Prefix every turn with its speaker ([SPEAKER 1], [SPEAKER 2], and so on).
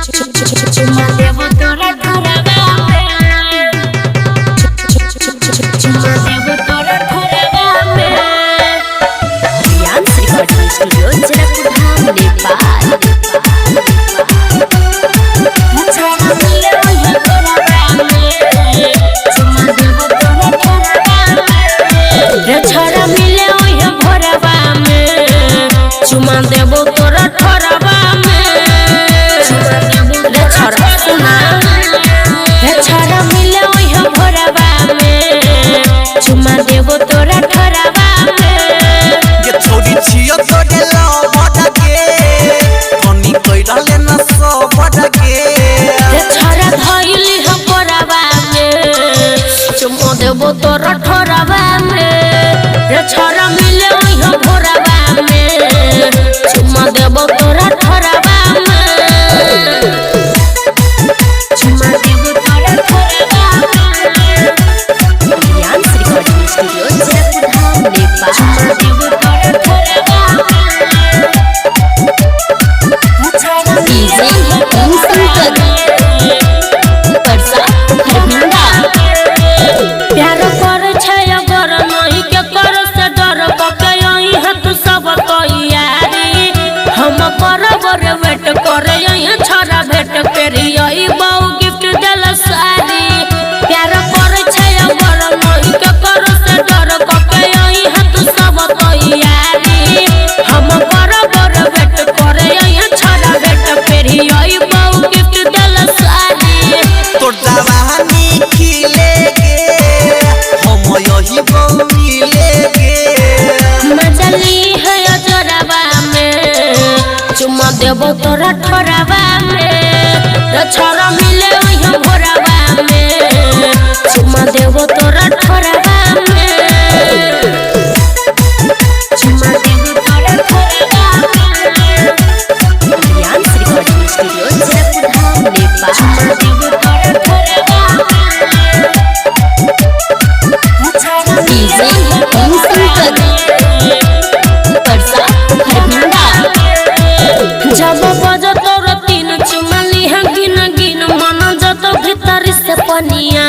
[SPEAKER 1] चुमा देबो तोरा ठोरवा में चुमा देबो तोरा ठोरवा में
[SPEAKER 2] रियांस रिकॉर्डिंग स्टूडियो जनकपुर धाम नेपाल।
[SPEAKER 1] छड़ा मिले ओहे भोरवा में चुमा देबो तोरा ठोरवा में रे छड़ा सुना रे छड़ा मिले ओहे भोरवा में चुमा देबो तोरा ठोरवा में
[SPEAKER 3] ये छोड़ी छियो तो गेलो बड़के कोनी कइराले न सो बड़के
[SPEAKER 1] रे छड़ा धइली ह भोरवा में चुमा देबो तोरा ठोरवा में रे छड़ा मिले ओहे भोरवा में चुमा देबो तोरा ठोरवा में चुमा देबो तोरा ठोरवा में
[SPEAKER 2] रियांस रिकॉर्डिंग स्टूडियो जनकपुर धाम नेपाल।
[SPEAKER 1] चुमा देबो तोरा ठोरवा में
[SPEAKER 2] डीजे शंकर परसा खरभिंडा।
[SPEAKER 1] प्यार कर छै अगर नहीं के कर से डर के यही है तू सब तैयारी हम बराबर वेट करे यही छोरा भेट पेरी यही बहु गिफ्ट देल सारी प्यार कर छै अगर नहीं के कर से डर के यही है तू सब तैयारी हम बराबर वेट करे यही छोरा भेट पेरी यही बहु गिफ्ट देल सारी
[SPEAKER 3] तोर जवानी खिलेगे हम यही बहु मिलेगे
[SPEAKER 1] मचली है अजरवा में चुमा देबो तोरा ठोरवा में रे छड़ा मिले ओहे भोरवा में चुमा देबो तोरा ठोरवा में चुमा देबो तोरा ठोरवा में
[SPEAKER 2] रियांस रिकॉर्डिंग स्टूडियो जनकपुर धाम नेपाल।
[SPEAKER 1] चुमा देबो तोरा ठोरवा में
[SPEAKER 2] डीजे शंकर परसा खरभिंडा।
[SPEAKER 1] जब बजो तोर तीन चुमली है गिन गिन मन जत भीतर से पनिया